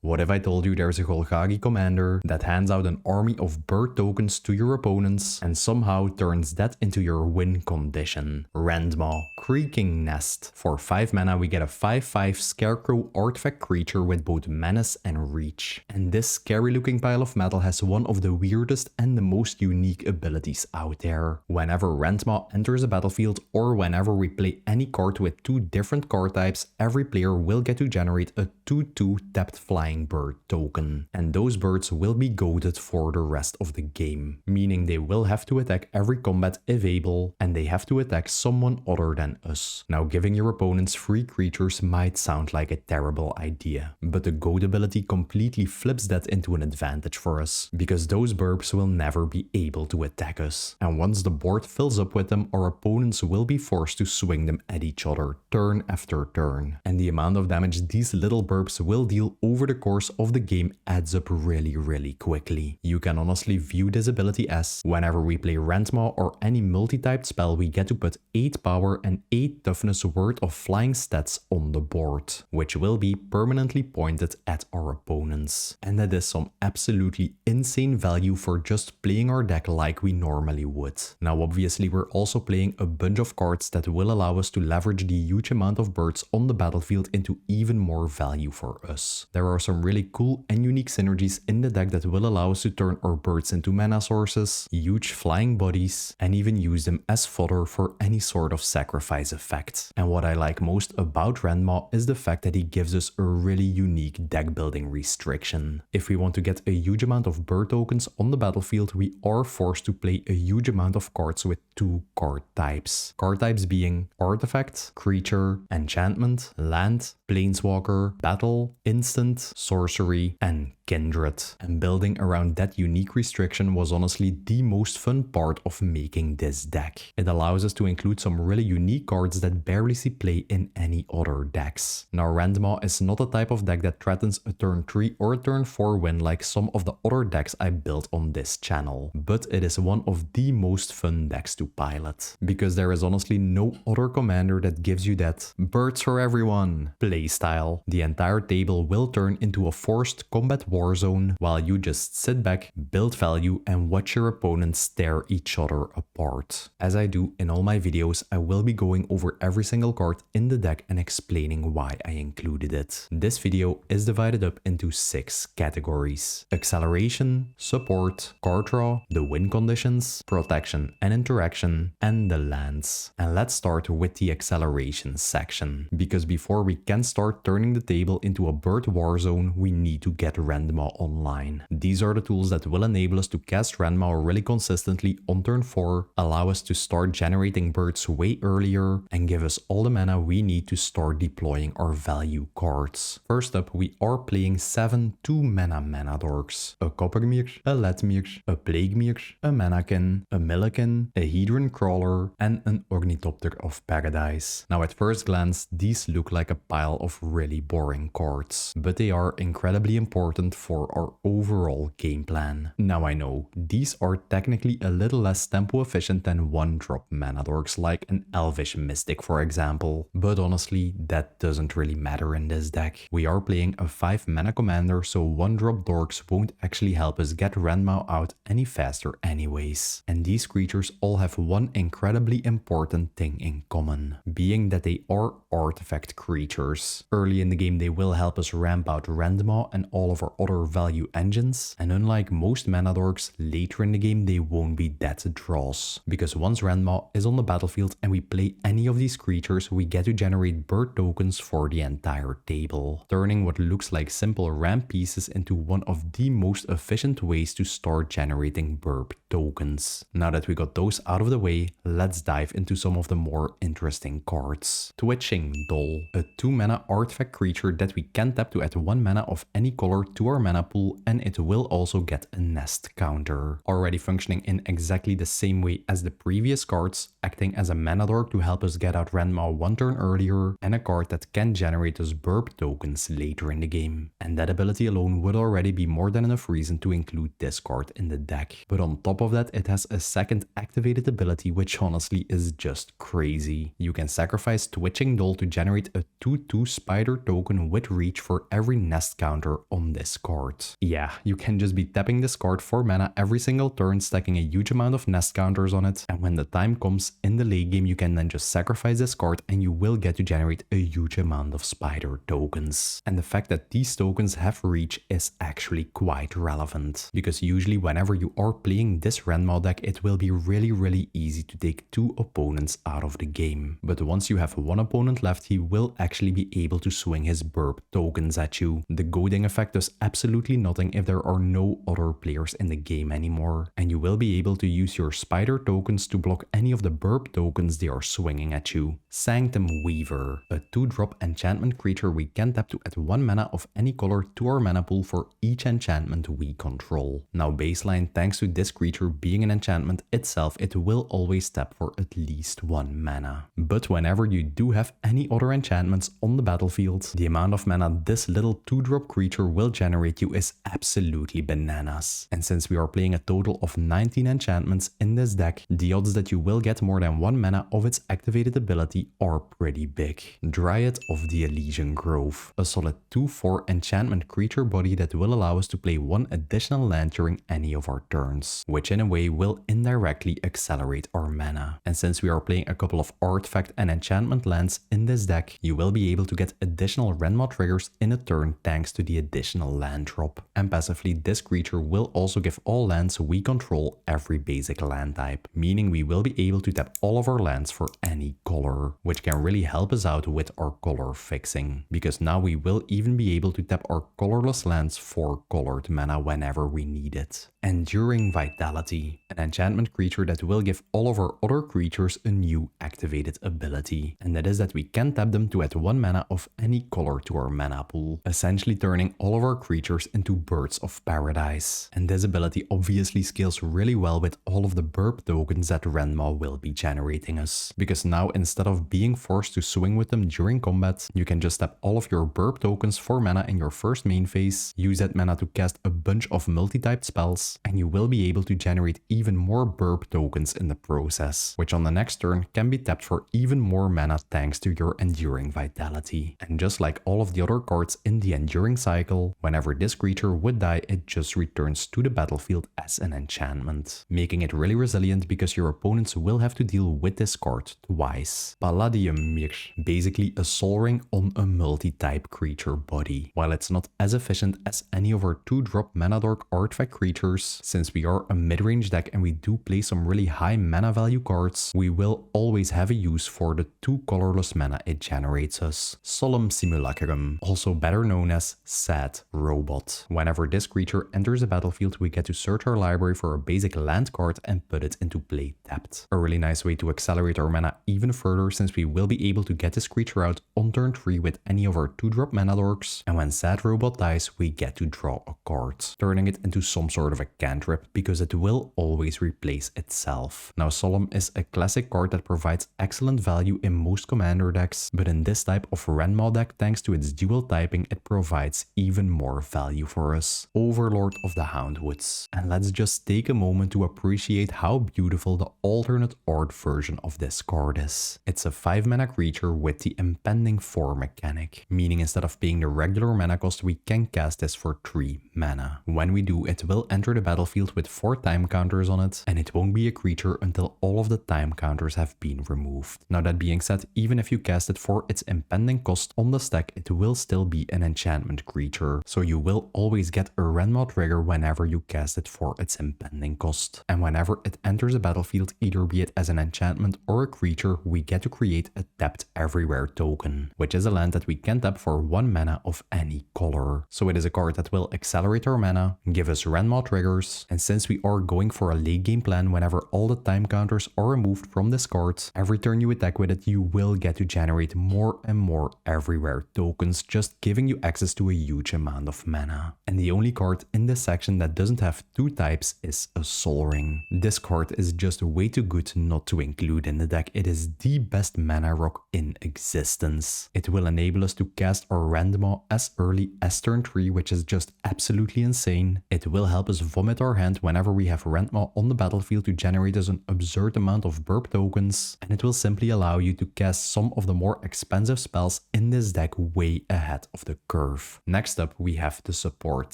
What if I told you there's a Golgari commander that hands out an army of bird tokens to your opponents and somehow turns that into your win condition? Rendmaw, Creaking Nest. For 5 mana we get a 5/5 scarecrow artifact creature with both menace and reach. And this scary looking pile of metal has one of the weirdest and the most unique abilities out there. Whenever Rendmaw enters a battlefield or whenever we play any card with 2 different card types, every player will get to generate a 2/2 tapped flying bird token. And those birds will be goaded for the rest of the game, meaning they will have to attack every combat if able, and they have to attack someone other than us. Now, giving your opponents free creatures might sound like a terrible idea, but the goad ability completely flips that into an advantage for us, because those burbs will never be able to attack us. And once the board fills up with them, our opponents will be forced to swing them at each other turn after turn. And the amount of damage these little burbs will deal over the course of the game adds up really quickly. You can honestly view this ability as, whenever we play Rendmaw or any multi-typed spell, we get to put 8 power and 8 toughness worth of flying stats on the board, which will be permanently pointed at our opponents. And that is some absolutely insane value for just playing our deck like we normally would. Now obviously we're also playing a bunch of cards that will allow us to leverage the huge amount of birds on the battlefield into even more value for us. There are some really cool and unique synergies in the deck that will allow us to turn our birds into mana sources, huge flying bodies, and even use them as fodder for any sort of sacrifice effect. And what I like most about Rendmaw is the fact that he gives us a really unique deck building restriction. If we want to get a huge amount of bird tokens on the battlefield, we are forced to play a huge amount of cards with 2 card types. Card types being artifact, creature, enchantment, land, planeswalker, battle, instant, sorcery, and kindred. And building around that unique restriction was honestly the most fun part of making this deck. It allows us to include some really unique cards that barely see play in any other decks. Now Rendmaw is not a type of deck that threatens a turn 3 or a turn 4 win like some of the other decks I built on this channel, but it is one of the most fun decks to pilot, because there is honestly no other commander that gives you that birds for everyone playstyle. The entire table will turn into a forced combat warzone while you just sit back, build value, and watch your opponents tear each other apart. As I do in all my videos, I will be going over every single card in the deck and explaining why I included it. This video is divided up into 6 categories: acceleration, support, card draw, the win conditions, protection and interaction, and the lands. And let's start with the acceleration section, because before we can start turning the table into a bird warzone, we need to get Rendmaw online. These are the tools that will enable us to cast Rendmaw really consistently on turn 4, allow us to start generating birds way earlier, and give us all the mana we need to start deploying our value cards. First up, we are playing 7 2-mana mana dorks: a Coppermere, a Letmere, a Plaguemere, a Mannequin, a Milliken, a Hedron Crawler, and an Ornithopter of Paradise. Now at first glance, these look like a pile of really boring cards, but they are incredibly important for our overall game plan. Now I know, these are technically a little less tempo efficient than 1-drop mana dorks like an Elvish Mystic for example, but honestly that doesn't really matter in this deck. We are playing a 5 mana commander, so 1-drop dorks won't actually help us get Rendmaw out any faster anyways. And these creatures all have one incredibly important thing in common, being that they are artifact creatures. Early in the game they will help us ramp out Rendmaw and all of our other value engines, and unlike most mana dorks, later in the game they won't be that draws, because once Rendmaw is on the battlefield and we play any of these creatures, we get to generate bird tokens for the entire table, turning what looks like simple ramp pieces into one of the most efficient ways to start generating bird tokens. Now that we got those out of the way, let's dive into some of the more interesting cards. Twitching Doll, a 2-mana artifact creature that we can tap to add 1 mana of any color to our our mana pool, and it will also get a nest counter. Already functioning in exactly the same way as the previous cards, acting as a mana dork to help us get out Rendmaw one turn earlier, and a card that can generate us burp tokens later in the game. And that ability alone would already be more than enough reason to include this card in the deck. But on top of that, it has a second activated ability which honestly is just crazy. You can sacrifice Twitching Doll to generate a 2/2 spider token with reach for every nest counter on this card. Yeah, you can just be tapping this card for mana every single turn, stacking a huge amount of nest counters on it, and when the time comes in the late game you can then just sacrifice this card and you will get to generate a huge amount of spider tokens. And the fact that these tokens have reach is actually quite relevant, because usually whenever you are playing this Rendmaw deck it will be really easy to take 2 opponents out of the game. But once you have 1 opponent left, he will actually be able to swing his burp tokens at you. The goading effect does absolutely nothing if there are no other players in the game anymore, and you will be able to use your spider tokens to block any of the burp tokens they are swinging at you. Sanctum Weaver, a 2-drop enchantment creature we can tap to add 1 mana of any color to our mana pool for each enchantment we control. Now baseline, thanks to this creature being an enchantment itself, it will always tap for at least 1 mana. But whenever you do have any other enchantments on the battlefield, the amount of mana this little 2-drop creature will generate you is absolutely bananas. And since we are playing a total of 19 enchantments in this deck, the odds that you will get more than 1 mana of its activated ability are pretty big. Dryad of the Elysian Grove, a solid 2/4 enchantment creature body that will allow us to play 1 additional land during any of our turns, which in a way will indirectly accelerate our mana. And since we are playing a couple of artifact and enchantment lands in this deck, you will be able to get additional Rendmaw triggers in a turn thanks to the additional land drop. And passively, this creature will also give all lands we control every basic land type, meaning we will be able to tap all of our lands for any color, which can really help us out with our color fixing, because now we will even be able to tap our colorless lands for colored mana whenever we need it. Enduring Vitality, an enchantment creature that will give all of our other creatures a new activated ability, and that is that we can tap them to add 1 mana of any color to our mana pool, essentially turning all of our creatures into birds of paradise. And this ability obviously scales really well with all of the burp tokens that Rendmaw will be generating us, because now instead of being forced to swing with them during combat, you can just tap all of your burp tokens for mana in your first main phase, use that mana to cast a bunch of multi-typed spells, and you will be able to generate even more burp tokens in the process, which on the next turn can be tapped for even more mana thanks to your Enduring Vitality. And just like all of the other cards in the Enduring cycle, whenever this creature would die, it just returns to the battlefield as an enchantment, making it really resilient because your opponents will have to deal with this card twice. Palladium Mir, basically a Sol Ring on a multi-type creature body. While it's not as efficient as any of our 2-drop mana dork artifact creatures, since we are a mid-range deck and we do play some really high mana value cards, we will always have a use for the 2 colorless mana it generates us. Solemn Simulacrum, also better known as Sad Robot. Whenever this creature enters the battlefield, we get to search our library for a basic land card and put it into play tapped. A really nice way to accelerate our mana even further, since we will be able to get this creature out on turn 3 with any of our 2-drop mana dorks, and when Sad Robot dies, we get to draw a card, turning it into some sort of a cantrip, because it will always replace itself. Now Solemn is a classic card that provides excellent value in most commander decks, but in this type of Rendmaw deck, thanks to its dual typing, it provides even more value for us. Overlord of the Houndwoods. And let's just take a moment to appreciate how beautiful the alternate art version of this card is. It's a 5 mana creature with the Impending 4 mechanic, meaning instead of paying the regular mana cost, we can cast this for 3 mana. When we do, it will enter the battlefield with 4 time counters on it, and it won't be a creature until all of the time counters have been removed. Now that being said, even if you cast it for its impending cost on the stack, it will still be an enchantment creature, so you will always get a Rendmaw trigger whenever you cast it for its impending cost. And whenever it enters the battlefield, either be it as an enchantment or a creature, we get to create a tapped everywhere token, which is a land that we can tap for 1 mana of any color. So it is a card that will accelerate our mana, give us Rendmaw triggers, and since we are going for a late game plan, whenever all the time counters are removed from this card, every turn you attack with it, you will get to generate more and more everywhere tokens, just giving you access to a huge amount of of mana. And the only card in this section that doesn't have 2 types is a Soul Ring. This card is just way too good not to include in the deck. It is the best mana rock in existence. It will enable us to cast our Rendmaw as early as turn 3, which is just absolutely insane. It will help us vomit our hand whenever we have Rendmaw on the battlefield to generate us an absurd amount of burp tokens, and it will simply allow you to cast some of the more expensive spells in this deck way ahead of the curve. Next up, we have the support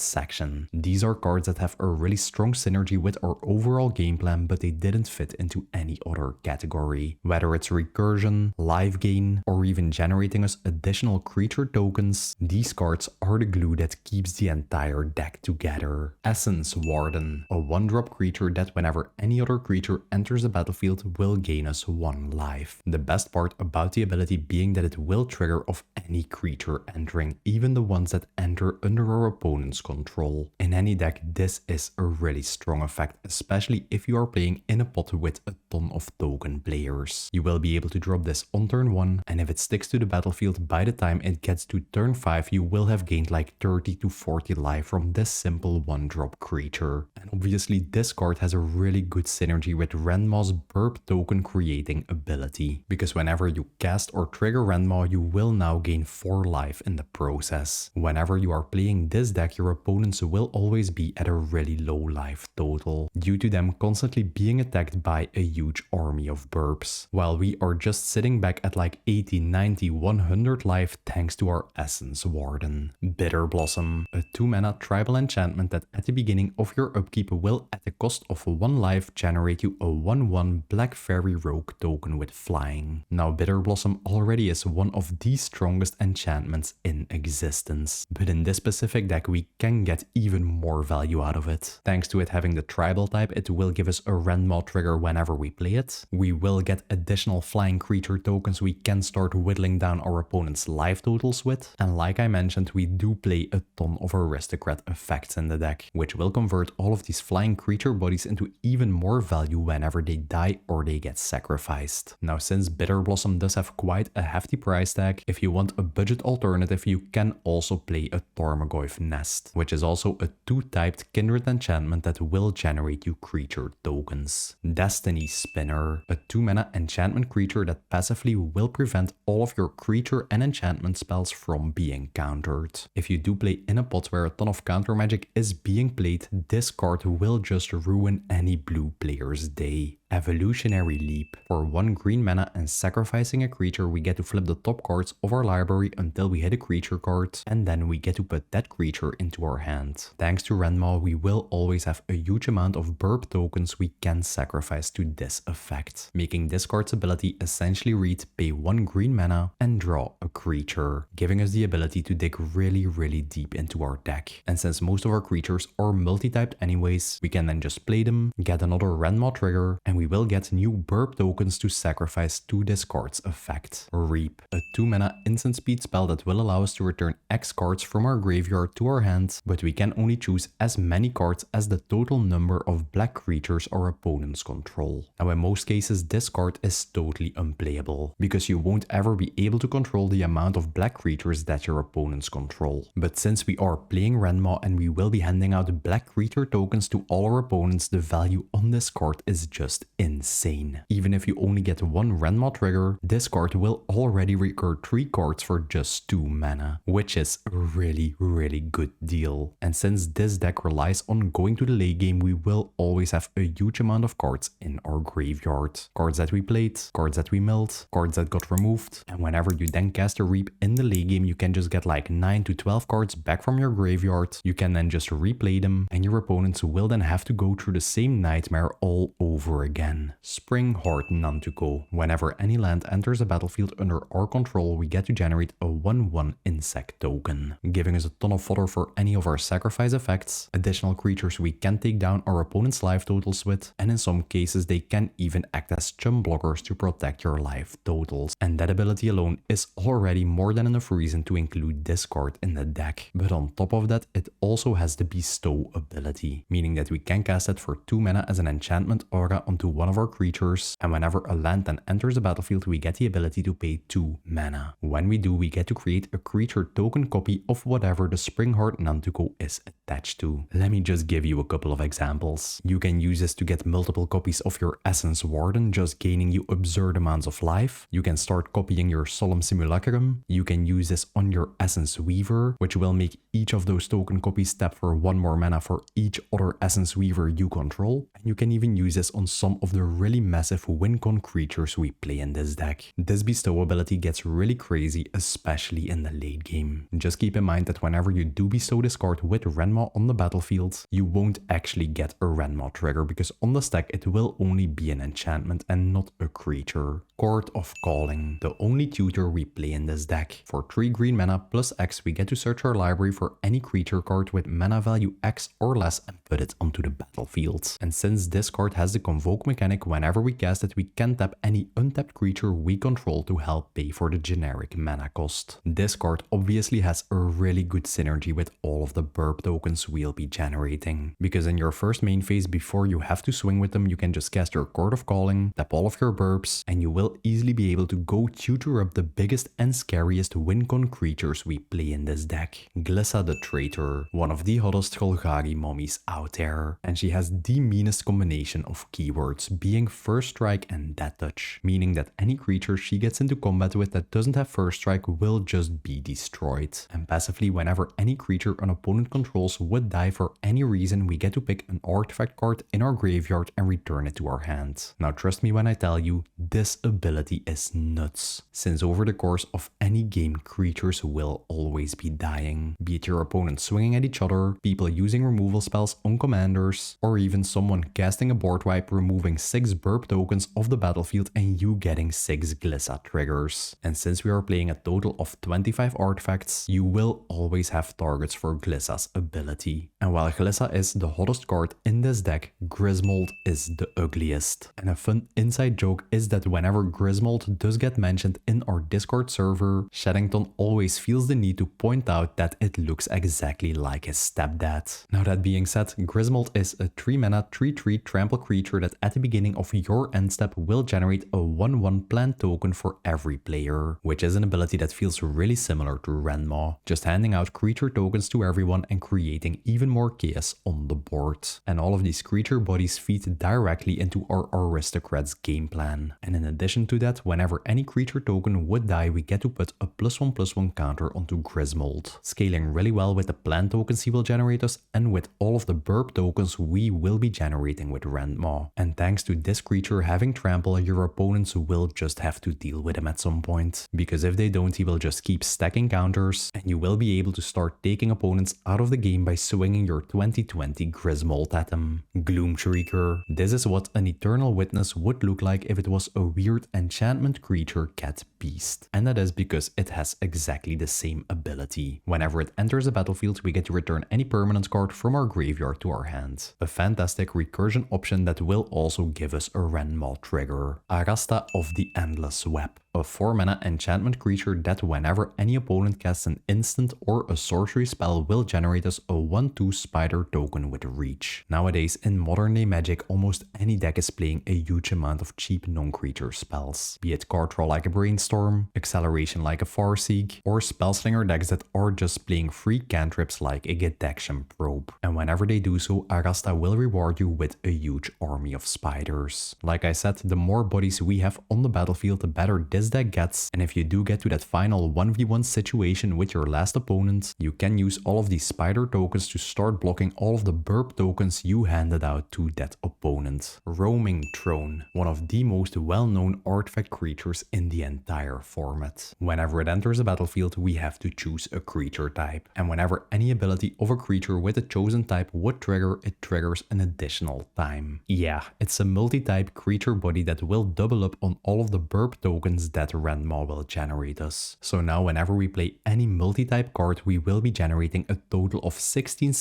section. These are cards that have a really strong synergy with our overall game plan, but they didn't fit into any other category. Whether it's recursion, life gain, or even generating us additional creature tokens, these cards are the glue that keeps the entire deck together. Essence Warden, a 1-drop creature that whenever any other creature enters the battlefield will gain us 1 life. The best part about the ability being that it will trigger of any creature entering, even the ones that enter under our opponent's control. In any deck, this is a really strong effect, especially if you are playing in a pot with a ton of token players. You will be able to drop this on turn 1, and if it sticks to the battlefield by the time it gets to turn 5, you will have gained like 30 to 40 life from this simple 1-drop creature. And obviously this card has a really good synergy with Rendmaw's burp token creating ability, because whenever you cast or trigger Rendmaw, you will now gain 4 life in the process. Whenever you are playing this deck, your opponents will always be at a really low life total, due to them constantly being attacked by a huge army of burps, while we are just sitting back at like 80, 90, 100 life thanks to our Essence Warden. Bitter Blossom, a 2-mana tribal enchantment that at the beginning of your upkeep will, at the cost of 1 life, generate you a 1/1 Black Fairy Rogue token with flying. Now Bitter Blossom already is one of the strongest enchantments in existence, but in this specific deck we can get even more value out of it. Thanks to it having the tribal type, it will give us a Rendmaw trigger whenever we play it. We will get additional flying creature tokens we can start whittling down our opponent's life totals with, and like I mentioned, we do play a ton of aristocrat effects in the deck, which will convert all of these flying creature bodies into even more value whenever they die or they get sacrificed. Now since Bitter Blossom does have quite a hefty price tag, if you want a budget alternative you can also play a Tarmogoyf Nest, which is also a 2-typed kindred enchantment that will generate you creature tokens. Destiny Spinner, a 2-mana enchantment creature that passively will prevent all of your creature and enchantment spells from being countered. If you do play in a pot where a ton of counter magic is being played, this card will just ruin any blue player's day. Evolutionary Leap. For 1 green mana and sacrificing a creature, we get to flip the top cards of our library until we hit a creature card, and then we get to put that creature into our hand. Thanks to Rendmaw, we will always have a huge amount of burp tokens we can sacrifice to this effect, making this card's ability essentially read pay 1 green mana and draw a creature, giving us the ability to dig really deep into our deck. And since most of our creatures are multi-typed anyways, we can then just play them, get another Rendmaw trigger, and we will get new burp tokens to sacrifice to this card's effect. Reap, a 2-mana instant speed spell that will allow us to return X cards from our graveyard to our hand, but we can only choose as many cards as the total number of black creatures our opponents control. Now in most cases this card is totally unplayable, because you won't ever be able to control the amount of black creatures that your opponents control. But since we are playing Rendmaw and we will be handing out black creature tokens to all our opponents, the value on this card is just insane. Even if you only get 1 Rendmaw trigger, this card will already recur 3 cards for just 2 mana, which is a really good deal. And since this deck relies on going to the late game, we will always have a huge amount of cards in our graveyard. Cards that we played, cards that we milled, cards that got removed, and whenever you then cast a Reap in the late game, you can just get like 9 to 12 cards back from your graveyard. You can then just replay them, and your opponents will then have to go through the same nightmare all over again. Springheart Nantuko. Whenever any land enters a battlefield under our control, we get to generate a 1/1 insect token, giving us a ton of fodder for any of our sacrifice effects, additional creatures we can take down our opponent's life totals with, and in some cases they can even act as chump blockers to protect your life totals. And that ability alone is already more than enough reason to include this card in the deck. But on top of that, it also has the Bestow ability, meaning that we can cast it for 2 mana as an enchantment aura onto one of our creatures, and whenever a land then enters the battlefield, we get the ability to pay 2 mana. When we do, we get to create a creature token copy of whatever the Springheart Nantuko is attached to. Let me just give you a couple of examples. You can use this to get multiple copies of your Essence Warden, just gaining you absurd amounts of life. You can start copying your Solemn Simulacrum. You can use this on your Essence Weaver, which will make each of those token copies tap for 1 more mana for each other Essence Weaver you control. And you can even use this on some of the really massive win-con creatures we play in this deck. This bestow ability gets really crazy, especially in the late game. Just keep in mind that whenever you do bestow this card with Rendmaw on the battlefield, you won't actually get a Rendmaw trigger, because on the stack it will only be an enchantment and not a creature. Court of Calling, the only tutor we play in this deck. For 3 green mana plus X, we get to search our library for any creature card with mana value X or less and put it onto the battlefield. And since this card has the Convoke mechanic, whenever we cast it, we can tap any untapped creature we control to help pay for the generic mana cost. This card obviously has a really good synergy with all of the burp tokens we'll be generating, because in your first main phase, before you have to swing with them, you can just cast your Court of Calling, tap all of your burps, and you will easily be able to go tutor up the biggest and scariest win-con creatures we play in this deck. Glissa the Traitor, one of the hottest Golgari mummies out there, and she has the meanest combination of keywords, being First Strike and Death Touch, meaning that any creature she gets into combat with that doesn't have First Strike will just be destroyed. And passively, whenever any creature an opponent controls would die for any reason, we get to pick an artifact card in our graveyard and return it to our hand. Now trust me when I tell you, this ability is nuts, since over the course of any game, creatures will always be dying, be it your opponent swinging at each other, people using removal spells on commanders, or even someone casting a board wipe, removing 6 burp tokens off the battlefield and you getting 6 Glissa triggers. And since we are playing a total of 25 artifacts, you will always have targets for Glissa's ability. And while Glissa is the hottest card in this deck, Griswold is the ugliest. And a fun inside joke is that whenever Griswold does get mentioned in our Discord server, Sheddington always feels the need to point out that it looks exactly like his stepdad. Now that being said, Griswold is a 3 mana 3/3 trample creature that at the beginning of your end step will generate a 1/1 plant token for every player, which is an ability that feels really similar to Rendmaw, just handing out creature tokens to everyone and creating even more chaos on the board. And all of these creature bodies feed directly into our Aristocrats game plan. And in addition to that, whenever any creature token would die, we get to put a +1/+1 counter onto Griswold, scaling really well with the plant tokens he will generate us and with all of the burp tokens we will be generating with Rendmaw. And thanks to this creature having trample, your opponents will just have to deal with him at some point, because if they don't, he will just keep stacking counters and you will be able to start taking opponents out of the game by swinging your 2020 Griswold at them. Gloom Shrieker. This is what an Eternal Witness would look like if it was a weird enchantment creature cat beast. And that is because it has exactly the same ability. Whenever it enters the battlefield, we get to return any permanent card from our graveyard to our hand. A fantastic recursion option that will also give us a Rendmaw trigger. Arasta of the Endless Web. A 4 mana enchantment creature that whenever any opponent casts an instant or a sorcery spell will generate us a 1/2 spider token with reach. Nowadays in modern day Magic, almost any deck is playing a huge amount of cheap non-creature spells, be it card draw like a Brainstorm, acceleration like a Farseek, or spellslinger decks that are just playing free cantrips like a Detection Probe. And whenever they do so, Arasta will reward you with a huge army of spiders. Like I said, the more bodies we have on the battlefield, the better this deck gets, and if you do get to that final 1v1 situation with your last opponent, you can use all of these spider tokens to start blocking all of the burp tokens you handed out to that opponent. Roaming Throne, one of the most well-known artifact creatures in the entire format. Whenever it enters the battlefield, we have to choose a creature type, and whenever any ability of a creature with a chosen type would trigger, it triggers an additional time. Yeah, it's a multi-type creature body that will double up on all of the burp tokens that Rendmaw will generate us. So now whenever we play any multi-type card, we will be generating a total of 16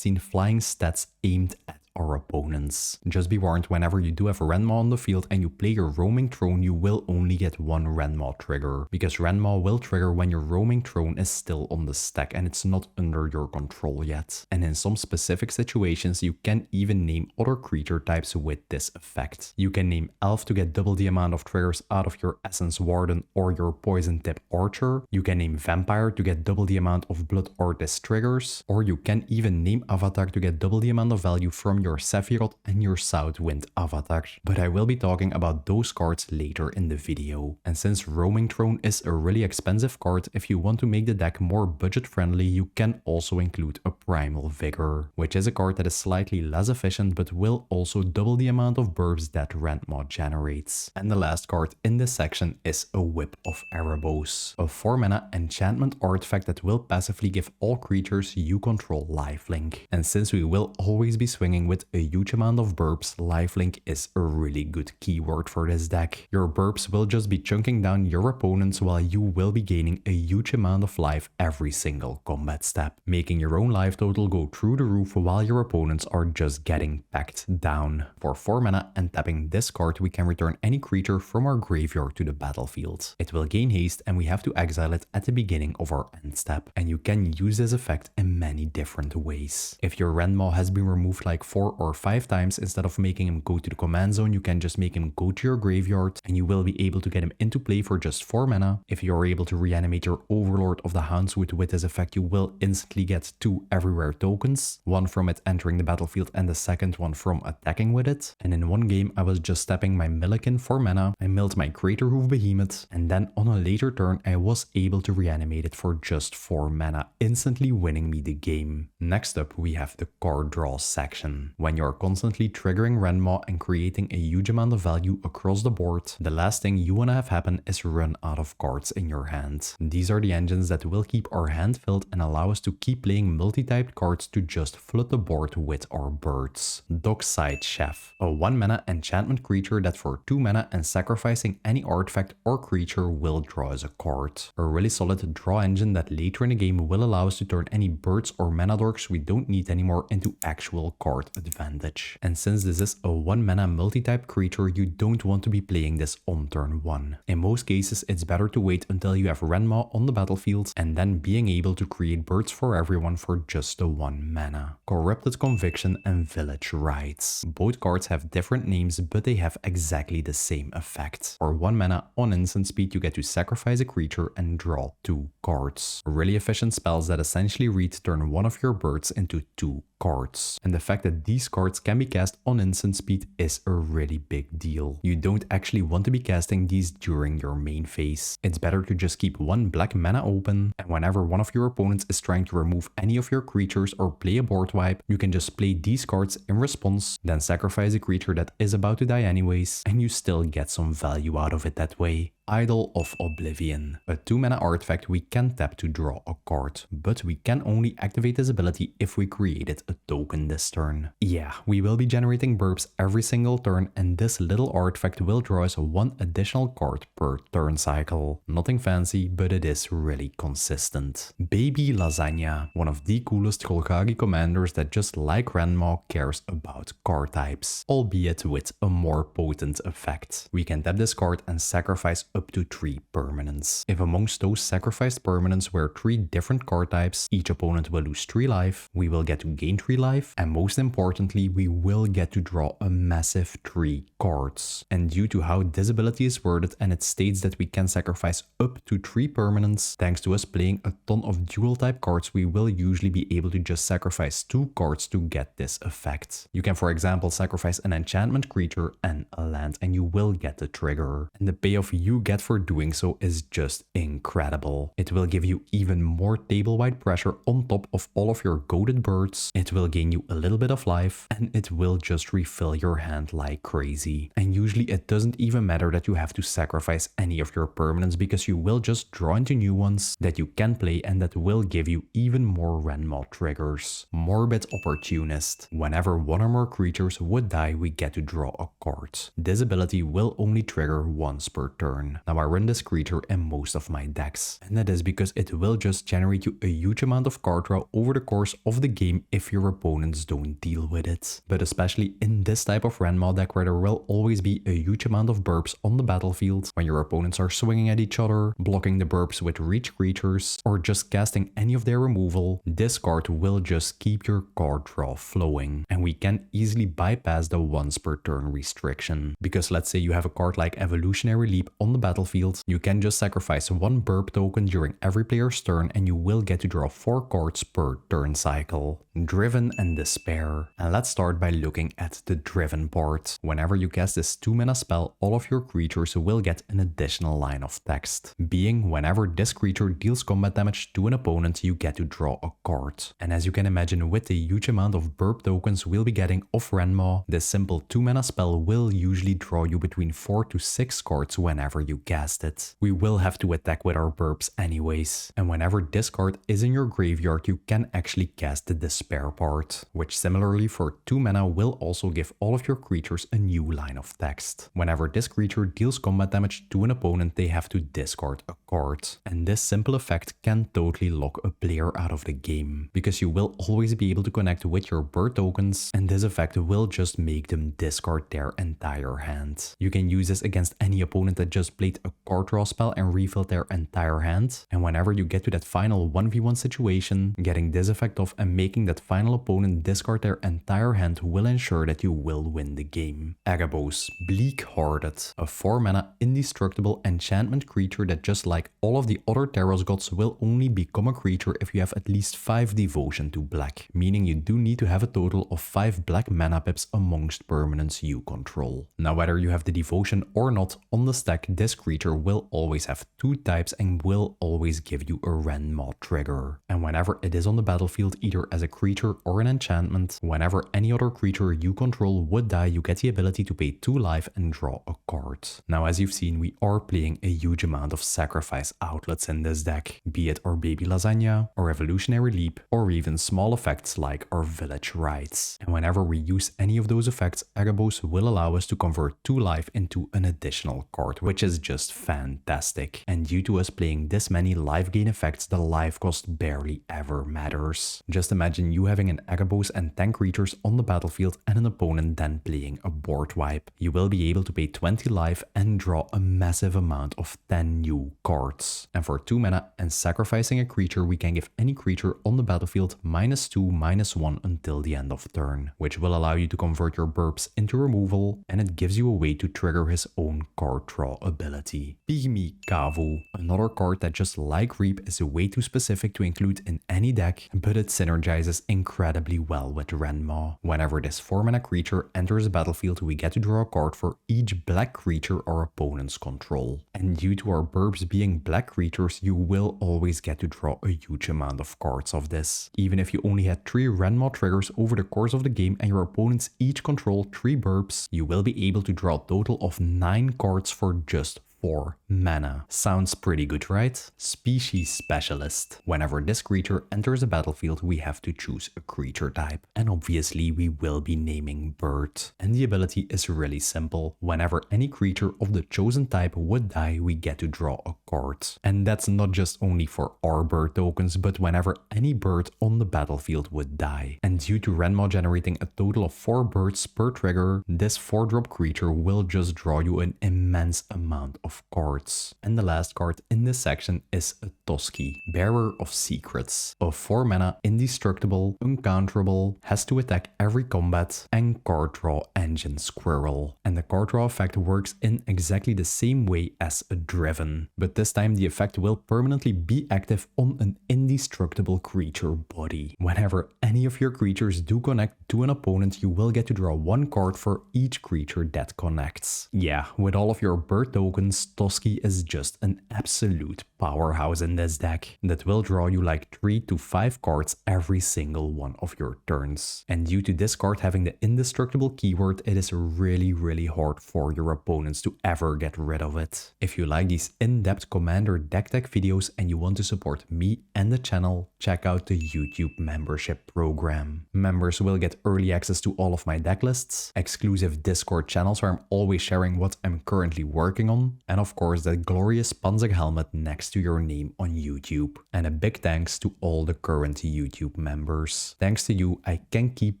flying stats aimed at our opponents. Just be warned, whenever you do have a Rendmaw on the field and you play your roaming throne, you will only get one Rendmaw trigger, because Rendmaw will trigger when your roaming throne is still on the stack and it's not under your control yet. And in some specific situations, you can even name other creature types with this effect. You can name Elf to get double the amount of triggers out of your Essence Warden or your Poison Tip Archer. You can name Vampire to get double the amount of Blood Artist triggers, or you can even name Avatar to get double the amount of value from your Sephiroth and your Southwind Avatar. But I will be talking about those cards later in the video. And since Roaming Throne is a really expensive card, if you want to make the deck more budget friendly, you can also include a Primal Vigor, which is a card that is slightly less efficient but will also double the amount of burps that Rendmaw generates. And the last card in this section is a Whip of Erebos, a 4-mana enchantment artifact that will passively give all creatures you control lifelink. And since we will always be swinging with a huge amount of burps, lifelink is a really good keyword for this deck. Your burps will just be chunking down your opponents while you will be gaining a huge amount of life every single combat step, making your own life total go through the roof while your opponents are just getting packed down. For 4 mana and tapping this card, we can return any creature from our graveyard to the battlefield. It will gain haste and we have to exile it at the beginning of our end step, and you can use this effect in many different ways. If your Rendmaw has been removed like 4 or 5 times, instead of making him go to the command zone, you can just make him go to your graveyard and you will be able to get him into play for just 4 mana. If you are able to reanimate your Overlord of the Houndswood with this effect, you will instantly get 2 everywhere tokens, one from it entering the battlefield and the second one from attacking with it. And in one game I was just tapping my Millikin for mana, I milled my Craterhoof Behemoth, and then on a later turn I was able to reanimate it for just 4 mana, instantly winning me the game. Next up we have the card draw section. When you're constantly triggering Rendmaw and creating a huge amount of value across the board, the last thing you want to have happen is run out of cards in your hand. These are the engines that will keep our hand filled and allow us to keep playing multi-typed cards to just flood the board with our birds. Dockside Chef, a 1-mana enchantment creature that for 2 mana and sacrificing any artifact or creature will draw us a card. A really solid draw engine that later in the game will allow us to turn any birds or mana dorks we don't need anymore into actual card advantage. And since this is a 1-mana multi-type creature, you don't want to be playing this on turn 1. In most cases, it's better to wait until you have Rendmaw on the battlefield and then being able to create birds for everyone for just the 1 mana. Corrupted Conviction and Village Rites. Both cards have different names, but they have exactly the same effect. For 1 mana on instant speed, you get to sacrifice a creature and draw 2 cards. Really efficient spells that essentially turn one of your birds into 2 cards. And the fact that these cards can be cast on instant speed is a really big deal. You don't actually want to be casting these during your main phase. It's better to just keep 1 black mana open, and whenever one of your opponents is trying to remove any of your creatures or play a board wipe, you can just play these cards in response, then sacrifice a creature that is about to die anyways, and you still get some value out of it that way. Idol of Oblivion, a 2-mana artifact we can tap to draw a card, but we can only activate this ability if we created a token this turn. Yeah, we will be generating burps every single turn, and this little artifact will draw us 1 additional card per turn cycle. Nothing fancy, but it is really consistent. Baby Lasagna, one of the coolest Golgari commanders that, just like Rendmaw, cares about card types, albeit with a more potent effect. We can tap this card and sacrifice up to 3 permanents. If amongst those sacrificed permanents were 3 different card types, each opponent will lose 3 life, we will get to gain 3 life, and most importantly, we will get to draw a massive 3 cards. And due to how this ability is worded, and it states that we can sacrifice up to 3 permanents, thanks to us playing a ton of dual type cards, we will usually be able to just sacrifice 2 cards to get this effect. You can, for example, sacrifice an enchantment creature and a land, and you will get the trigger. And the payoff you get for doing so is just incredible. It will give you even more table-wide pressure on top of all of your goaded birds, it will gain you a little bit of life, and it will just refill your hand like crazy. And usually it doesn't even matter that you have to sacrifice any of your permanents, because you will just draw into new ones that you can play and that will give you even more Rendmaw triggers. Morbid Opportunist. Whenever 1 or more creatures would die, we get to draw a card. This ability will only trigger once per turn. turn. Now I run this creature in most of my decks, and that is because it will just generate you a huge amount of card draw over the course of the game if your opponents don't deal with it. But especially in this type of Rendmaw deck where there will always be a huge amount of burps on the battlefield, when your opponents are swinging at each other, blocking the burps with reach creatures, or just casting any of their removal, this card will just keep your card draw flowing. And we can easily bypass the once per turn restriction. Because let's say you have a card like Evolutionary Leap on the battlefield, you can just sacrifice one burp token during every player's turn and you will get to draw 4 cards per turn cycle. Driven and Despair. And let's start by looking at the Driven part. Whenever you cast this 2-mana spell, all of your creatures will get an additional line of text. Being whenever this creature deals combat damage to an opponent, you get to draw a card. And as you can imagine, with the huge amount of burp tokens we'll be getting off Rendmaw, this simple 2-mana spell will usually draw you between 4 to 6 cards whenever you cast it. We will have to attack with our burps anyways. And whenever this card is in your graveyard, you can actually cast the Despair part, which similarly for 2 mana will also give all of your creatures a new line of text. Whenever this creature deals combat damage to an opponent, they have to discard a card. And this simple effect can totally lock a player out of the game, because you will always be able to connect with your bird tokens, and this effect will just make them discard their entire hand. You can use this against any opponent that just played a card draw spell and refilled their entire hand, and whenever you get to that final 1v1 situation, getting this effect off and making that final opponent discard their entire hand will ensure that you will win the game. Agabos, Bleak-Hearted, a 4-mana indestructible enchantment creature that, just like all of the other Taros gods, will only become a creature if you have at least 5 devotion to black, meaning you do need to have a total of 5 black mana pips amongst permanents you control. Now whether you have the devotion or not on the stack, this creature will always have 2 types and will always give you a Rendmaw trigger. And whenever it is on the battlefield, either as a creature or an enchantment, whenever any other creature you control would die, you get the ability to pay 2 life and draw a card. Now as you've seen, we are playing a huge amount of sacrifice outlets in this deck, be it our Baby Lasagna, or Evolutionary Leap, or even small effects like our Village Rites. And whenever we use any of those effects, Agabos will allow us to convert 2 life into an additional card, which is just fantastic. And due to us playing this many life gain effects, the life cost barely ever matters. Just imagine you having an Agabos and 10 creatures on the battlefield and an opponent then playing a board wipe. You will be able to pay 20 life and draw a massive amount of 10 new cards. And for 2 mana and sacrificing a creature, we can give any creature on the battlefield -2/-1 until the end of turn, which will allow you to convert your burps into removal, and it gives you a way to trigger his own card draw ability. Pygmy Kavu, another card that, just like Reap, is way too specific to include in any deck, but it synergizes incredibly well with Rendmaw. Whenever this 4-mana creature enters the battlefield, we get to draw a card for each black creature our opponents control. And due to our burps being black creatures, you will always get to draw a huge amount of cards of this. Even if you only had 3 Rendmaw triggers over the course of the game and your opponents each control 3 burps, you will be able to draw a total of 9 cards for just 4 mana. Sounds pretty good, right? Species Specialist. Whenever this creature enters the battlefield, we have to choose a creature type. And obviously we will be naming bird. And the ability is really simple. Whenever any creature of the chosen type would die, we get to draw a card. And that's not just only for our bird tokens, but whenever any bird on the battlefield would die. And due to Rendmaw generating a total of 4 birds per trigger, this 4-drop creature will just draw you an immense amount of cards. And the last card in this section is a Toski, Bearer of Secrets. A 4-mana indestructible, uncounterable, has to attack every combat, and card draw engine squirrel. And the card draw effect works in exactly the same way as a Driven, but this time the effect will permanently be active on an indestructible creature body. Whenever any of your creatures do connect to an opponent, you will get to draw 1 card for each creature that connects. Yeah, with all of your bird tokens, Toski is just an absolute powerhouse in this deck that will draw you like 3 to 5 cards every single one of your turns. And due to this card having the indestructible keyword, it is really hard for your opponents to ever get rid of it. If you like these in-depth Commander deck tech videos and you want to support me and the channel, check out the YouTube membership program. Members will get early access to all of my deck lists, exclusive Discord channels where I'm always sharing what I'm currently working on, and of course that glorious Panzer helmet next to your name on YouTube. And a big thanks to all the current YouTube members. Thanks to you, I can keep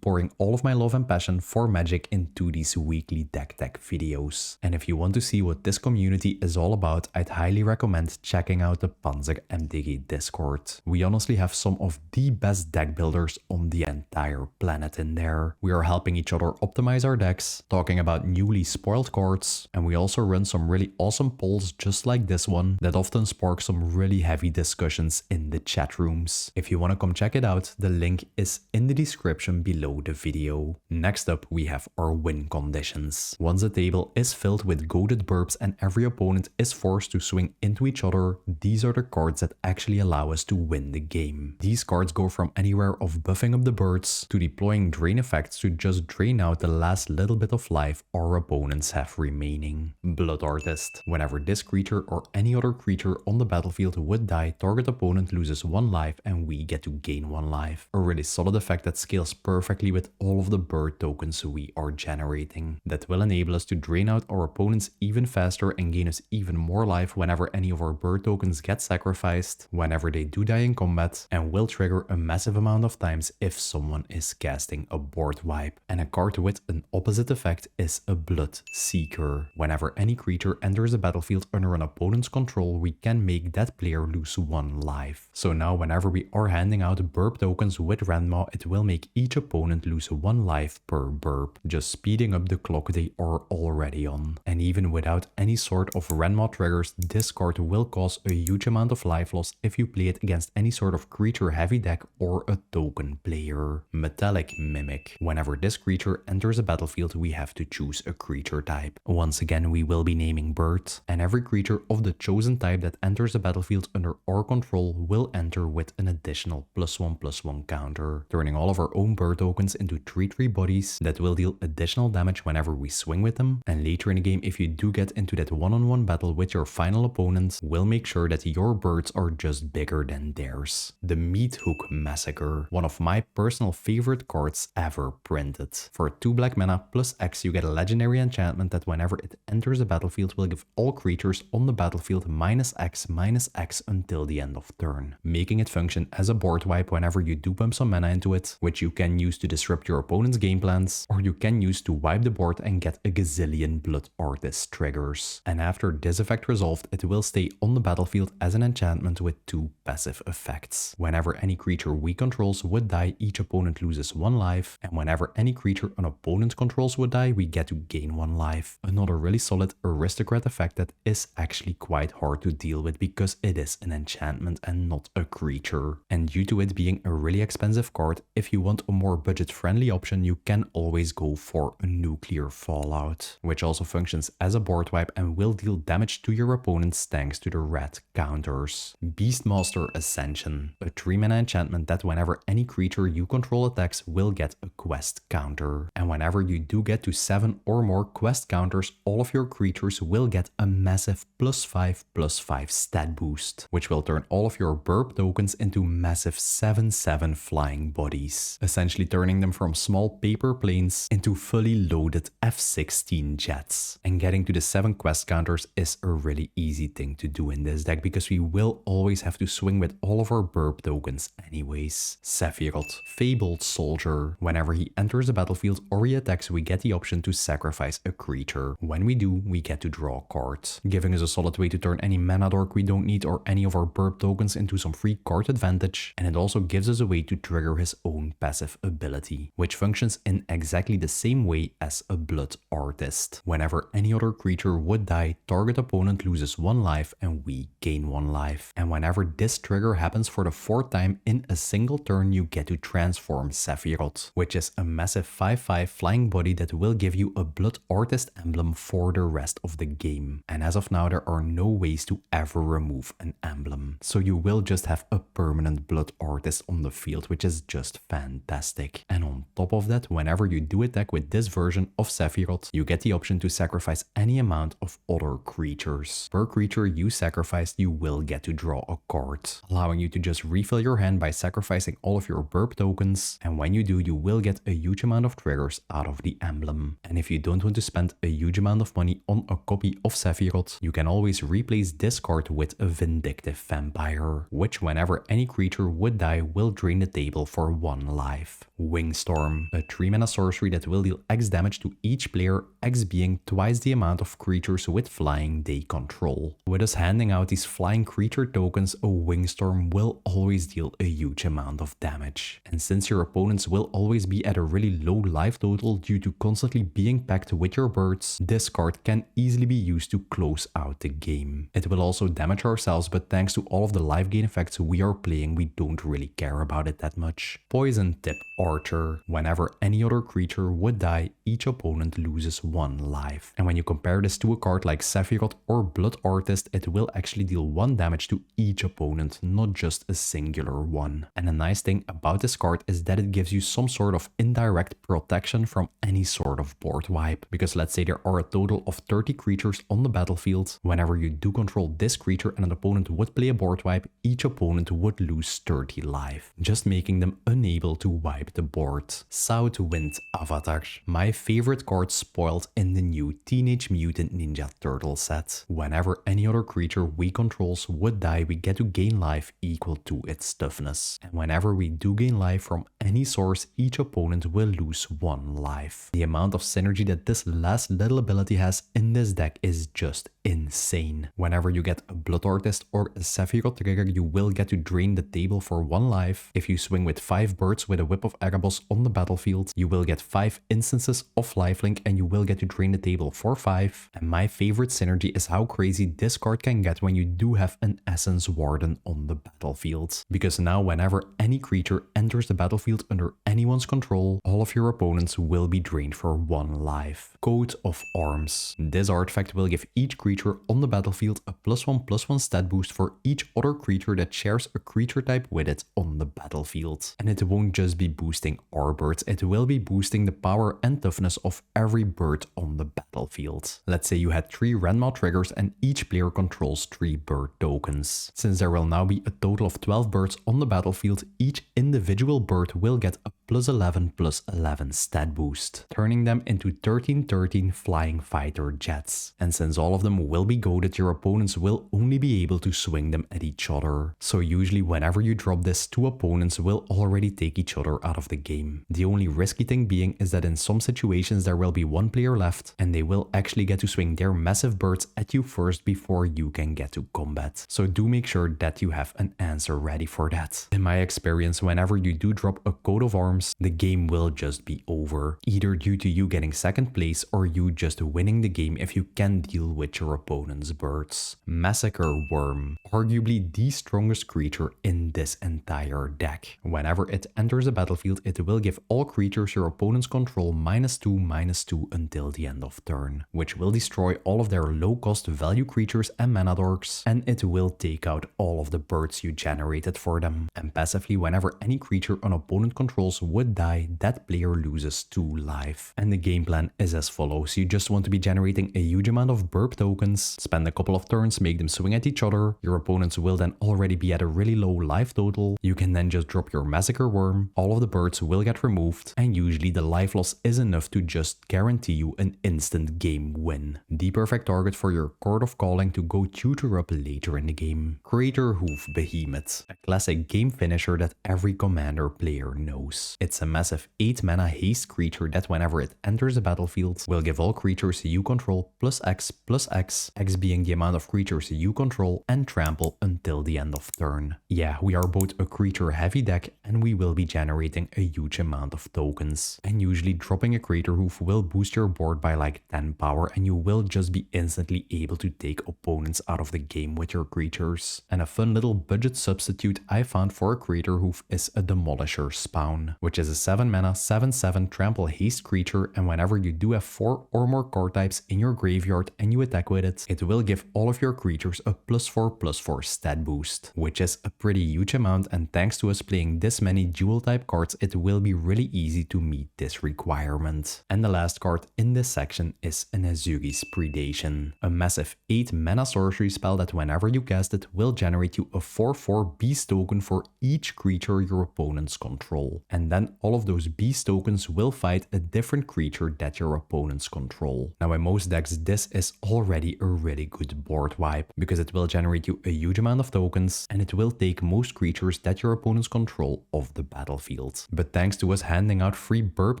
pouring all of my love and passion for Magic into these weekly deck tech videos. And if you want to see what this community is all about, I'd highly recommend checking out the Panzer MTG Discord. We honestly have some of the best deck builders on the entire planet in there. We are helping each other optimize our decks, talking about newly spoiled cards, and we also run some really awesome polls just like this one that often spark some really heavy discussions in the chat rooms. If you want to come check it out, the link is in the description below the video. Next up, we have our win conditions. Once the table is filled with goaded burps and every opponent is forced to swing into each other, these are the cards that actually allow us to win the game. These cards go from anywhere of buffing up the birds to deploying drain effects to just drain out the last little bit of life our opponents have remaining. Blood Artist. Whenever this creature or any other creature on the battlefield would die, target opponent loses 1 life and we get to gain 1 life. A really solid effect that scales perfectly with all of the bird tokens we are generating. That will enable us to drain out our opponents even faster and gain us even more life whenever any of our bird tokens get sacrificed, whenever they do die in combat, and will trigger a massive amount of times if someone is casting a board wipe. And a card with an opposite effect is a Blood Seeker. Whenever any creature enters the battlefield under an opponent's control, we can make that player lose 1 life. So now whenever we are handing out burp tokens with Rendmaw, it will make each opponent lose 1 life per burp, just speeding up the clock they are already on. And even without any sort of Rendmaw triggers, this card will cause a huge amount of life loss if you play it against any sort of creature heavy deck or a token player. Metallic Mimic. Whenever this creature enters a battlefield, we have to choose a creature type. Once again, we will be naming birds, and every creature of the chosen type that enters the battlefield under our control will enter with an additional +1/+1 counter, turning all of our own bird tokens into 3/3 bodies that will deal additional damage whenever we swing with them. And later in the game, if you do get into that one-on-one battle with your final opponent, will make sure that your birds are just bigger than theirs. The Meat Hook Massacre, one of my personal favorite cards ever printed. For 2 black mana plus X, you get a legendary enchantment that whenever it enters the battlefield will give all creatures on the battlefield -X/-X until the end of turn, making it function as a board wipe whenever you do pump some mana into it, which you can use to disrupt your opponent's game plans, or you can use to wipe the board and get a gazillion Blood Artist triggers. And after this effect resolved, it will stay on the battlefield as an enchantment with 2 passive effects. Whenever any creature we controls would die, each opponent loses 1 life, and whenever any creature an opponent controls would die, we get to gain 1 life. Another really solid aristocrat effect that is actually quite hard to deal with because it is an enchantment and not a creature. And due to it being a really expensive card, if you want a more budget-friendly option, you can always go for a Nuclear Fallout, which also functions as a board wipe and will deal damage to your opponents thanks to the red counters. Beastmaster Ascension, a 3-mana enchantment that whenever any creature you control attacks will get a quest counter. And whenever you do get to 7 or more quest counters, all of your creatures will get a massive +5/+5 stat boost, which will turn all of your burp tokens into massive 7/7 flying bodies, essentially turning them from small paper planes into fully loaded F-16 jets. And getting to the 7 quest counters is a really easy thing to do in this deck because we will always have to swing with all of our burp tokens anyways. Sephiroth, Fabled Soldier. Whenever he enters the battlefield or he attacks, we get the option to sacrifice a creature. When we do, we get to draw a card, giving us a solid way to turn any mana dork we don't need or any of our burp tokens into some free card advantage. And it also gives us a way to trigger his own passive ability, which functions in exactly the same way as a Blood Artist. Whenever any other creature would die, target opponent loses 1 life and we gain 1 life. And whenever this trigger happens for the 4th time in a single turn, you get to transform Sephiroth, which is a massive 5/5 flying body that will give you a Blood Artist emblem for the rest of the game. And as of now, there are no ways to ever remove an emblem, so you will just have a permanent Blood Artist on the field, which is just fantastic. And on top of that, whenever you do attack with this version of Sephiroth, you get the option to sacrifice any amount of other creatures. Per creature you sacrificed, you will get to draw a card, allowing you to just refill your hand by sacrificing all of your burp tokens, and when you do, you will get a huge amount of triggers out of the emblem. And if you don't want to spend a huge amount of money on a copy of Sephiroth, you can always replace this card with a Vindictive Vampire, which whenever any creature would die will drain the table for 1 life. Wingstorm, a 3-mana sorcery that will deal X damage to each player, X being twice the amount of creatures with flying they control. With us handing out these flying creature tokens, a Wingstorm will always deal a huge amount of damage. And since your opponents will always be at a really low life total due to constantly being packed with your birds, this card can easily be used to close out the game. It will also damage ourselves, but thanks to all of the life gain effects we are playing, we don't really care about it that much. Poison Tip Archer. Whenever any other creature would die, each opponent loses 1 life. And when you compare this to a card like Sephiroth or Blood Artist, it will actually deal 1 damage to each opponent, not just a singular one. And a nice thing about this card is that it gives you some sort of indirect protection from any sort of board wipe. Because let's say there are a total of 30 creatures on the battlefield. Whenever you do control this creature and an opponent would play a board wipe, each opponent would lose 30 life, just making them unable to wipe the board. Southwind Avatar. My favorite card spoiled in the new Teenage Mutant Ninja Turtle set. Whenever any other creature we controls would die, we get to gain life equal to its toughness. And whenever we do gain life from any source, each opponent will lose 1 life. The amount of synergy that this last little ability has in this deck is just insane. Whenever you get a Blood Artist or a Sephiroth trigger, you will get to drain the table for 1 life. If you swing with 5 birds with a Whip of Erebos on the battlefield, you will get 5 instances of lifelink and you will get to drain the table for 5. And my favorite synergy is how crazy this card can get when you do have an Essence Warden on the battlefield. Because now whenever any creature enters the battlefield under anyone's control, all of your opponents will be drained for 1 life. Coat of Arms. This artifact will give each creature on the battlefield a +1/+1 stat boost for each other creature that shares a creature type with it on the battlefield. And it won't just be boosting our birds, it will be boosting the power and toughness of every bird on the battlefield. Let's say you had 3 Rendmaw triggers and each player controls 3 bird tokens. Since there will now be a total of 12 birds on the battlefield, each individual bird will get a +11/+11 stat boost, turning them into 13/13 flying fighter jets. And since all of them will be goaded, your opponents will only be able to swing them at each other. So usually whenever you drop this, 2 opponents will already take each other out of the game. The only risky thing being is that in some situations there will be 1 player left and they will actually get to swing their massive birds at you first before you can get to combat. So do make sure that you have an answer ready for that. In my experience, whenever you do drop a Coat of Arms, the game will just be over, either due to you getting 2nd place or you just winning the game if you can deal with your opponent's birds. Massacre Worm, arguably the strongest creature in this entire deck. Whenever it enters the battlefield, it will give all creatures your opponents control -2/-2 until the end of turn, which will destroy all of their low cost value creatures and mana dorks, and it will take out all of the birds you generated for them. And passively, whenever any creature an opponent controls would die, that player loses 2 life. And the game plan is as follows. You just want to be generating a huge amount of burp tokens, spend a couple of turns, make them swing at each other. Your opponents will then already be at a really low life total. You can then just drop your Massacre Worm, all of the birds will get removed, and usually the life loss is enough to just guarantee you an instant game win. The perfect target for your Court of Calling to go tutor up later in the game. Crater Hoof Behemoth, a classic game finisher that every commander player knows. It's a massive 8 mana haste creature that whenever it enters the battlefield will give all creatures you control +X/+X, X being the amount of creatures you control, and trample until the end of turn. Yeah, we are both a creature heavy deck and we will be generating a huge amount of tokens. And usually dropping a Crater Hoof will boost your board by like 10 power and you will just be instantly able to take opponents out of the game with your creatures. And a fun little budget substitute I found for a Crater Hoof is a Demolisher Spawn, which is a 7 mana 7/7 trample haste creature, and whenever you do have 4 or more card types in your graveyard and you attack with it, it will give all of your creatures a +4/+4 stat boost, which is a pretty huge amount, and thanks to us playing this many dual type cards, it will be really easy to meet this requirement. And the last card in this section is an Azuri's Predation, a massive 8 mana sorcery spell that whenever you cast it will generate you a 4/4 beast token for each creature your opponents control. And then all of those beast tokens will fight a different creature that your opponents control. Now in most decks this is already already a really good board wipe, because it will generate you a huge amount of tokens and it will take most creatures that your opponents control off the battlefield. But thanks to us handing out free burp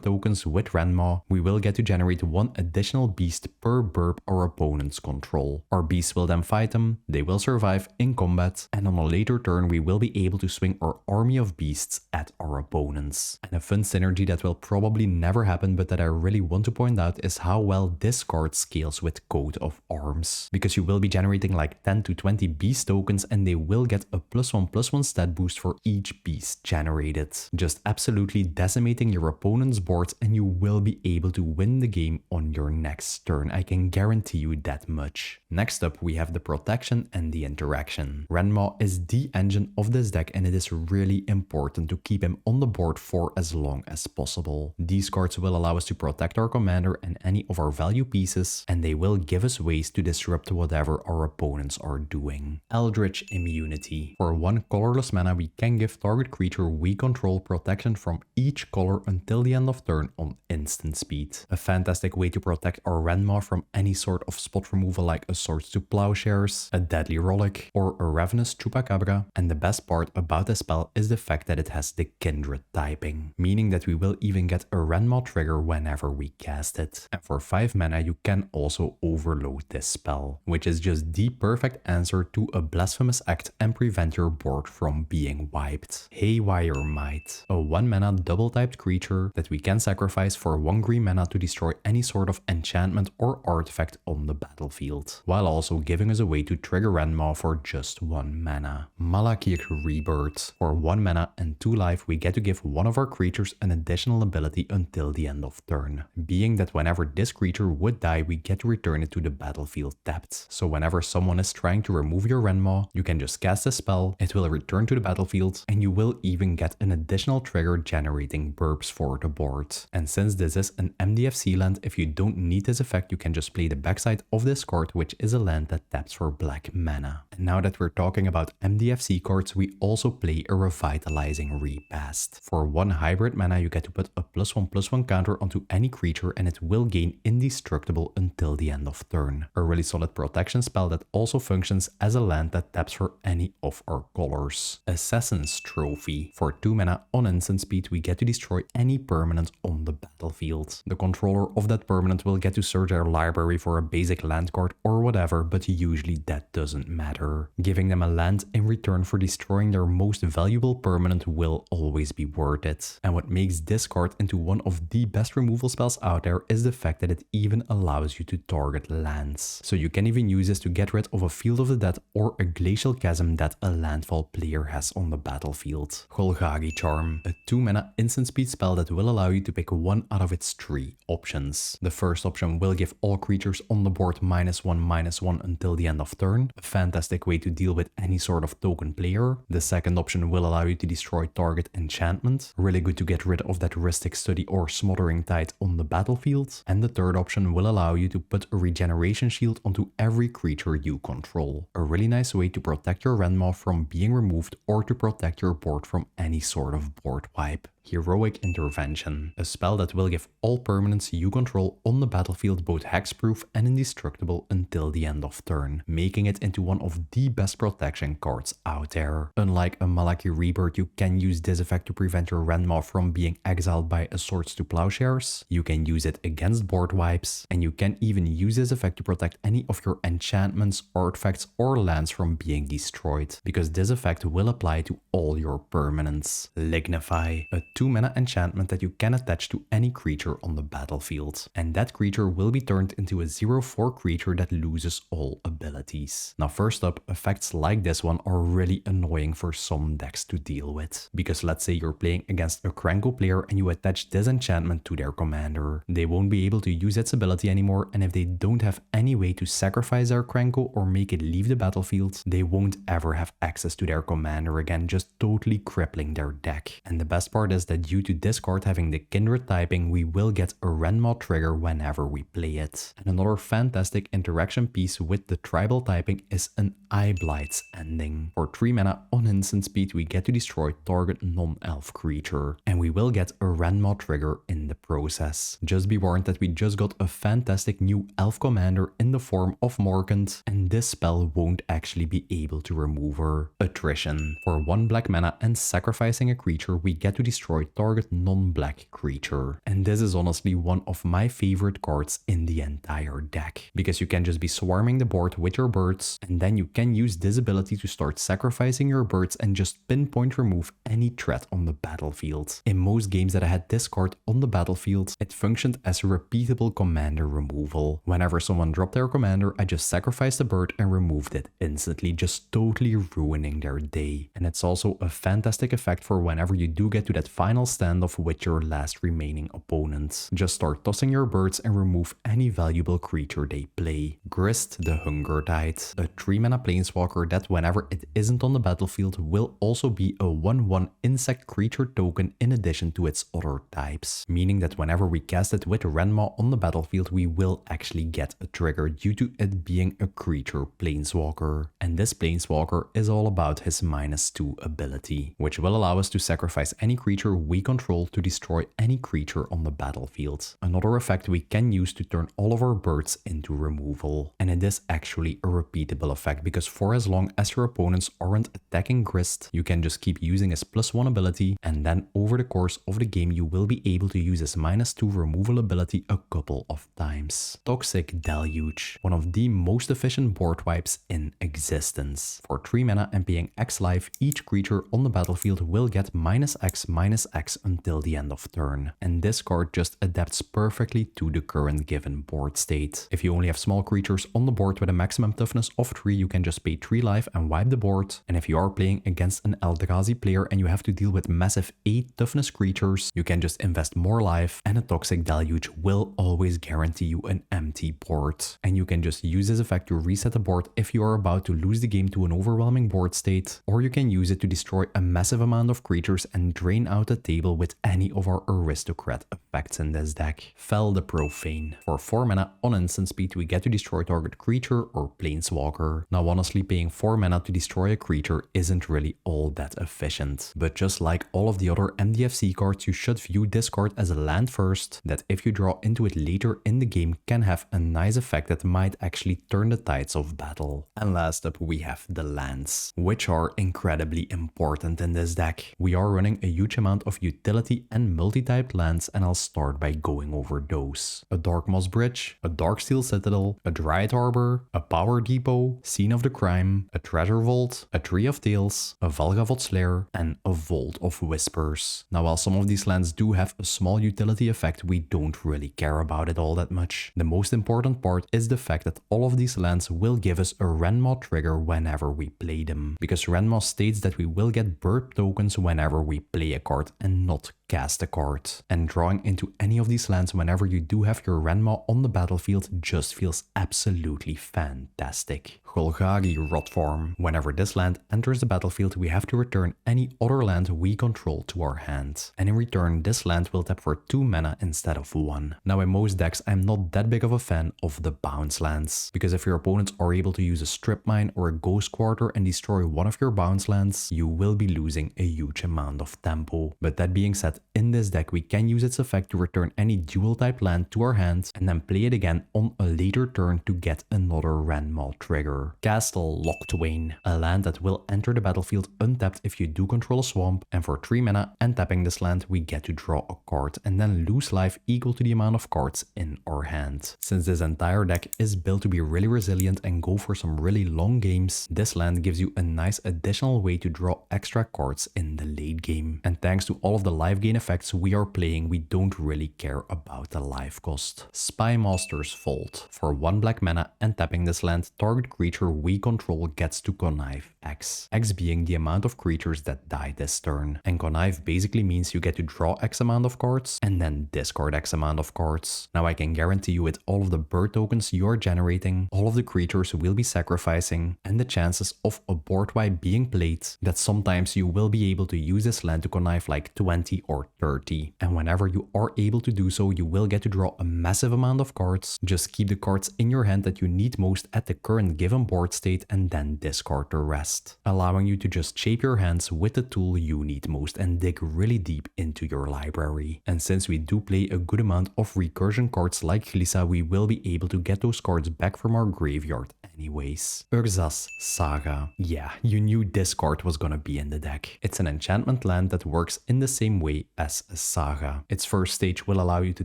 tokens with Rendmaw, we will get to generate one additional beast per burp our opponents control. Our beasts will then fight them, they will survive in combat, and on a later turn we will be able to swing our army of beasts at our opponents. And a fun synergy that will probably never happen but that I really want to point out is how well this card scales with Coat of Arms. Because you will be generating like 10 to 20 beast tokens and they will get a +1/+1 stat boost for each beast generated. Just absolutely decimating your opponent's board and you will be able to win the game on your next turn. I can guarantee you that much. Next up we have the protection and the interaction. Rendmaw is the engine of this deck and it is really important to keep him on the board for as long as possible. These cards will allow us to protect our commander and any of our value pieces, and they will give us ways to disrupt whatever our opponents are doing. Eldritch Immunity. For 1 colorless mana we can give target creature we control protection from each color until the end of turn on instant speed. A fantastic way to protect our Rendmaw from any sort of spot removal like a Swords to Plowshares, a Deadly Rollick, or a Ravenous Chupacabra. And the best part about this spell is the fact that it has the Kindred typing, meaning that we will even get a Rendmaw trigger whenever we cast it. And for 5 mana you can also overload this spell, which is just the perfect answer to a Blasphemous Act and prevent your board from being wiped. Haywire Might, a 1 mana double typed creature that we can sacrifice for 1 green mana to destroy any sort of enchantment or artifact on the battlefield, while also giving us a way to trigger Rendmaw for just 1 mana. Malakir Rebirth. For 1 mana and 2 life we get to give one of our creatures an additional ability until the end of turn, being that whenever this creature would die we get to return it to the battlefield tapped. So whenever someone is trying to remove your Rendmaw, you can just cast a spell, it will return to the battlefield, and you will even get an additional trigger generating burps for the board. And since this is an MDFC land, if you don't need this effect you can just play the backside of this card, which is a land that taps for black mana. And now that we're talking about MDFC cards, we also play a Revitalizing Repast. For 1 hybrid mana you get to put a +1/+1 counter onto any creature and it will gain indestructible until the end of turn. A really solid protection spell that also functions as a land that taps for any of our colors. Assassin's Trophy. For 2 mana on instant speed we get to destroy any permanent on the battlefield. The controller of that permanent will get to search their library for a basic land card or whatever, but usually that doesn't matter. Giving them a land in return for destroying their most valuable permanent will always be worth it. And what makes this card into one of the best removal spells out there is the fact that it even allows you to target lands. So you can even use this to get rid of a Field of the Dead or a Glacial Chasm that a landfall player has on the battlefield. Golgari Charm, a 2 mana instant speed spell that will allow you to pick 1 out of its 3 options. The first option will give all creatures on the board -1/-1 until the end of turn, a fantastic way to deal with any sort of token player. The second option will allow you to destroy target enchantment, really good to get rid of that Rhystic Study or Smothering Tide on the battlefield. And the third option will allow you to put a regeneration shield onto every creature you control, a really nice way to protect your Rendmaw from being removed or to protect your board from any sort of board wipe. Heroic Intervention, a spell that will give all permanents you control on the battlefield both hexproof and indestructible until the end of turn, making it into one of the best protection cards out there. Unlike a Malakir Rebirth, you can use this effect to prevent your Rendmaw from being exiled by a Swords to Plowshares, you can use it against board wipes, and you can even use this effect to protect any of your enchantments, artifacts or lands from being destroyed, because this effect will apply to all your permanents. Lignify, a 2 mana enchantment that you can attach to any creature on the battlefield, and that creature will be turned into a 0/4 creature that loses all abilities. Now first up, effects like this one are really annoying for some decks to deal with, because let's say you're playing against a Krenko player and you attach this enchantment to their commander. They won't be able to use its ability anymore, and if they don't have any way to sacrifice their Krenko or make it leave the battlefield, they won't ever have access to their commander again, just totally crippling their deck. And the best part is that due to this card having the kindred typing, we will get a Rendmaw trigger whenever we play it. And another fantastic interaction piece with the tribal typing is an Eye Blight's ending. For 3 mana on instant speed, we get to destroy target non-elf creature, and we will get a Rendmaw trigger in the process. Just be warned that we just got a fantastic new elf commander in the form of Morgant, and this spell won't actually be able to remove her. Attrition. For 1 black mana and sacrificing a creature, we get to destroy target non-black creature. And this is honestly one of my favorite cards in the entire deck, because you can just be swarming the board with your birds, and then you can use this ability to start sacrificing your birds and just pinpoint remove any threat on the battlefield. In most games that I had this card on the battlefield, it functioned as a repeatable commander removal. Whenever someone dropped their commander, I just sacrificed the bird and removed it instantly, just totally ruining their day. And it's also a fantastic effect for whenever you do get to that final standoff with your last remaining opponent. Just start tossing your birds and remove any valuable creature they play. Grist the Hunger Tide, a 3 mana planeswalker that whenever it isn't on the battlefield will also be a 1/1 insect creature token in addition to its other types, meaning that whenever we cast it with Rendmaw on the battlefield, we will actually get a trigger due to it being a creature planeswalker. And this planeswalker is all about his -2 ability, which will allow us to sacrifice any creature we control to destroy any creature on the battlefield. Another effect we can use to turn all of our birds into removal. And it is actually a repeatable effect, because for as long as your opponents aren't attacking Grist, you can just keep using his +1 ability, and then over the course of the game you will be able to use his -2 removal ability a couple of times. Toxic Deluge, one of the most efficient board wipes in existence. For 3 mana and paying X life, each creature on the battlefield will get -X/-X until the end of turn. And this card just adapts perfectly to the current given board state. If you only have small creatures on the board with a maximum toughness of 3, you can just pay 3 life and wipe the board. And if you are playing against an Eldrazi player and you have to deal with massive 8 toughness creatures, you can just invest more life, and a Toxic Deluge will always guarantee you an empty board. And you can just use this effect to reset the board if you are about to lose the game to an overwhelming board state, or you can use it to destroy a massive amount of creatures and drain out the table with any of our aristocrat effects in this deck. Fel the Profane. For 4 mana on instant speed, we get to destroy target creature or planeswalker. Now honestly, paying 4 mana to destroy a creature isn't really all that efficient, but just like all of the other MDFC cards, you should view this card as a land first, that if you draw into it later in the game can have a nice effect that might actually turn the tides of battle. And last up we have the lands, which are incredibly important in this deck. We are running a huge amount of utility and multi-typed lands, and I'll start by going over those. A Dark Moss Bridge, a Darksteel Citadel, a Dryad Harbor, a Power Depot, Scene of the Crime, a Treasure Vault, a Tree of Tales, a Valgavott's Lair, and a Vault of Whispers. Now while some of these lands do have a small utility effect, we don't really care about it all that much. The most important part is the fact that all of these lands will give us a Rendmaw trigger whenever we play them, because Rendmaw states that we will get bird tokens whenever we play a card and not cast a card. And drawing into any of these lands whenever you do have your Rendmaw on the battlefield just feels absolutely fantastic. Golgari Rotform. Whenever this land enters the battlefield, we have to return any other land we control to our hand. And in return, this land will tap for 2 mana instead of 1. Now in most decks, I'm not that big of a fan of the bounce lands, because if your opponents are able to use a Strip Mine or a Ghost Quarter and destroy one of your bounce lands, you will be losing a huge amount of tempo. But that being said, in this deck we can use its effect to return any dual type land to our hand and then play it again on a later turn to get another Rendmaw trigger. Castle Locthwain, a land that will enter the battlefield untapped if you do control a swamp, and for 3 mana and tapping this land we get to draw a card and then lose life equal to the amount of cards in our hand. Since this entire deck is built to be really resilient and go for some really long games, this land gives you a nice additional way to draw extra cards in the late game. And thanks to all of the life gain effects we are playing, we don't really care about the life cost. Spymaster's Vault. For 1 black mana and tapping this land, target creature we control gets to connive X. X being the amount of creatures that die this turn. And connive basically means you get to draw X amount of cards and then discard X amount of cards. Now I can guarantee you with all of the bird tokens you are generating, all of the creatures will be sacrificing, and the chances of a board wipe being played, that sometimes you will be able to use this land to connive like 20 or for 30. And whenever you are able to do so, you will get to draw a massive amount of cards. Just keep the cards in your hand that you need most at the current given board state and then discard the rest, allowing you to just shape your hands with the tool you need most and dig really deep into your library. And since we do play a good amount of recursion cards like Glissa, we will be able to get those cards back from our graveyard anyways. Urza's Saga. Yeah, you knew this card was gonna be in the deck. It's an enchantment land that works in the same way as a Saga. Its first stage will allow you to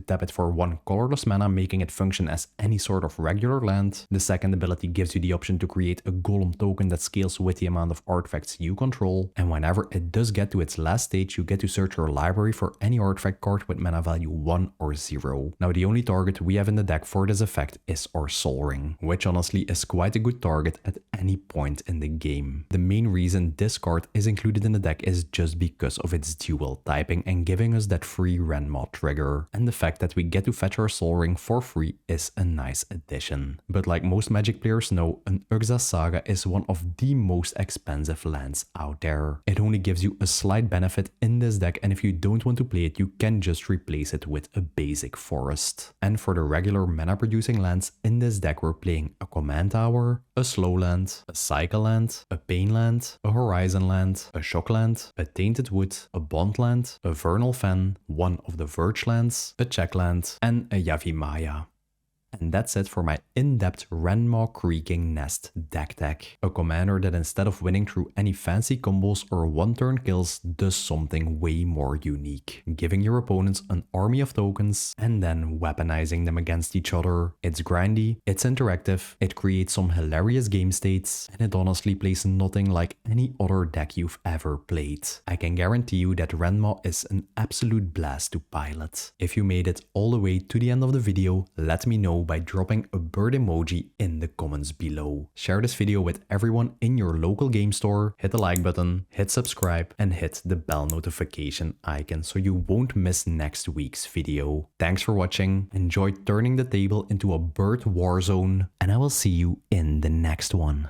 tap it for 1 colorless mana, making it function as any sort of regular land. The second ability gives you the option to create a golem token that scales with the amount of artifacts you control. And whenever it does get to its last stage, you get to search your library for any artifact card with mana value 1 or 0. Now the only target we have in the deck for this effect is our Sol Ring, which honestly is quite a good target at any point in the game. The main reason this card is included in the deck is just because of its dual typing and giving us that free Rendmaw trigger. And the fact that we get to fetch our Sol Ring for free is a nice addition. But like most Magic players know, an Urza's Saga is one of the most expensive lands out there. It only gives you a slight benefit in this deck, and if you don't want to play it, you can just replace it with a basic forest. And for the regular mana producing lands in this deck, we're playing a Command Tower, a Slow Land, a Cycle Land, a Pain Land, a Horizon Land, a Shock Land, a Tainted Wood, a Bond Land, a Vernal Fen, one of the Verge lands, a Check Land, and a Yavimaya. And that's it for my in-depth Rendmaw Creaking Nest deck tech. A commander that instead of winning through any fancy combos or one-turn kills, does something way more unique, giving your opponents an army of tokens and then weaponizing them against each other. It's grindy, it's interactive, it creates some hilarious game states, and it honestly plays nothing like any other deck you've ever played. I can guarantee you that Rendmaw is an absolute blast to pilot. If you made it all the way to the end of the video, let me know by dropping a bird emoji in the comments below. Share this video with everyone in your local game store, hit the like button, hit subscribe, and hit the bell notification icon so you won't miss next week's video. Thanks for watching, enjoy turning the table into a bird war zone, and I will see you in the next one.